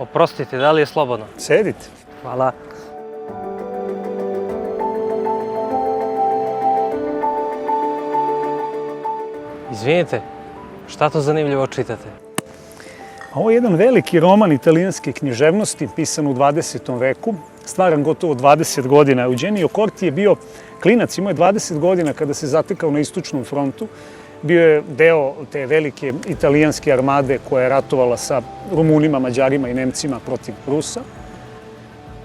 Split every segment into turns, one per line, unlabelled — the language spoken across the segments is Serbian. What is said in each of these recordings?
Oprostite, da li je slobodno?
Sedite.
Hvala. Izvinite, šta to zanimljivo čitate?
Ovo je jedan veliki roman italijanske književnosti, pisan u 20. veku, stvaran gotovo 20 godina. Eugenio Corti je bio klinac, imao je 20 godina kada se zatekao na istočnom frontu. Bio je deo te velike italijanske armade koja je ratovala sa Rumunima, Mađarima i Nemcima protiv Rusa.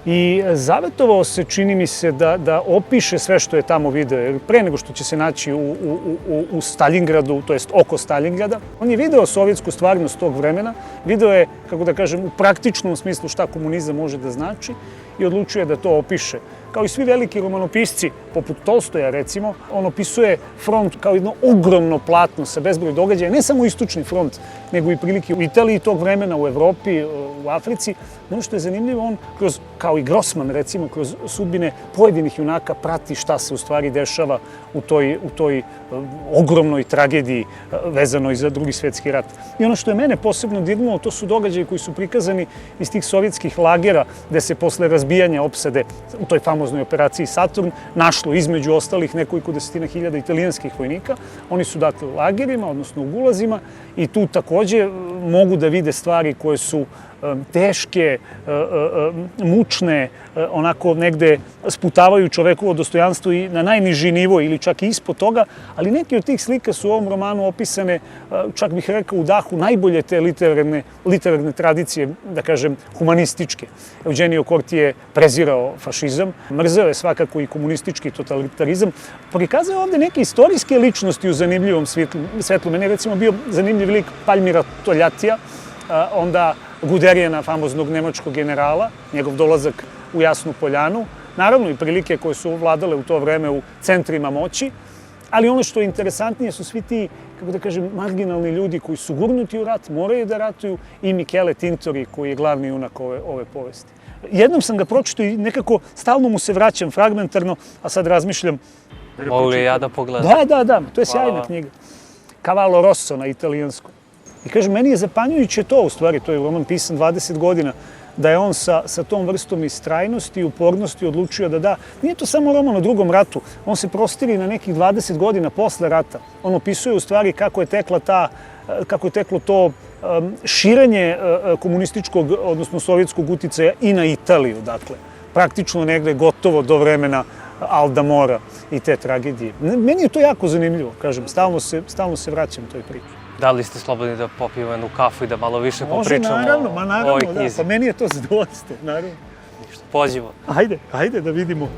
I zavetovao se, čini mi se, da opiše sve što je tamo video. Jer pre nego što će se naći u Stalingradu, to jest oko Stalingrada, on je video sovjetsku stvarnost tog vremena, video je, kako da kažem, u praktičnom smislu šta komunizam može da znači i odlučio je da to opiše. Kao i svi veliki romanopisci, poput Tolstoja recimo, on opisuje front kao jedno ogromno platno sa bezbroj događaja, ne samo istočni front, nego i prilike u Italiji tog vremena, u Evropi, u Africi. Ono što je zanimljivo, on kao i Grossman recimo, kroz sudbine pojedinih junaka prati šta se u stvari dešava u toj ogromnoj tragediji vezanoj za Drugi svjetski rat. I ono što je mene posebno dirnulo, to su događaji koji su prikazani iz tih sovjetskih lagera, gde se posle razbijanja opsade u toj famoznoj operaciji Saturn našlo između ostalih nekoliko desetina hiljada italijanskih vojnika. Oni su dakle u lagerima, odnosno u gulazima, i tu takođe mogu da vide stvari koje su teške, mučne, onako negde sputavaju čovekovo dostojanstvo i na najniži nivo ili čak i ispod toga, ali neke od tih slika su u ovom romanu opisane, čak bih rekao, u dahu najbolje te literarne tradicije, da kažem, humanističke. Eugenio Corti je prezirao fašizam, mrzeo je svakako i komunistički totalitarizam. Prikazao je ovde neke istorijske ličnosti u zanimljivom svetlu. Meni je recimo bio zanimljiv lik Palmira Togliattia, onda Guderijana, famoznog nemačkog generala, njegov dolazak u Jasnu Poljanu, naravno i prilike koje su vladale u to vreme u centrima moći, ali ono što je interesantnije su svi ti, kako da kažem, marginalni ljudi koji su gurnuti u rat, moraju da ratuju, i Michele Tintori, koji je glavni junak ove povesti. Jednom sam ga pročitao i nekako stalno mu se vraćam fragmentarno, a sad razmišljam...
Mogu li ja da pogledam?
Da, to je sjajna knjiga. Cavallo Rosso na italijanskom. I kažem, meni je zapanjujuće to, u stvari, to je roman pisan 20 godina, da je on sa tom vrstom istrajnosti i upornosti odlučio da da. Nije to samo roman o Drugom ratu, on se prostiri na nekih 20 godina posle rata. On opisuje u stvari kako je teklo to širenje komunističkog, odnosno sovjetskog uticaja i na Italiju, dakle. Praktično negde gotovo do vremena Alda Mora i te tragedije. Meni je to jako zanimljivo, kažem, stalno se vraćam toj priči.
Da li ste slobodni da popijemo jednu kafu i da malo više popričamo
naravno,
o ovoj knjizi?
Pa meni je to zadovoljstvo, naravno.
Ništa, pođimo.
Ajde da vidimo.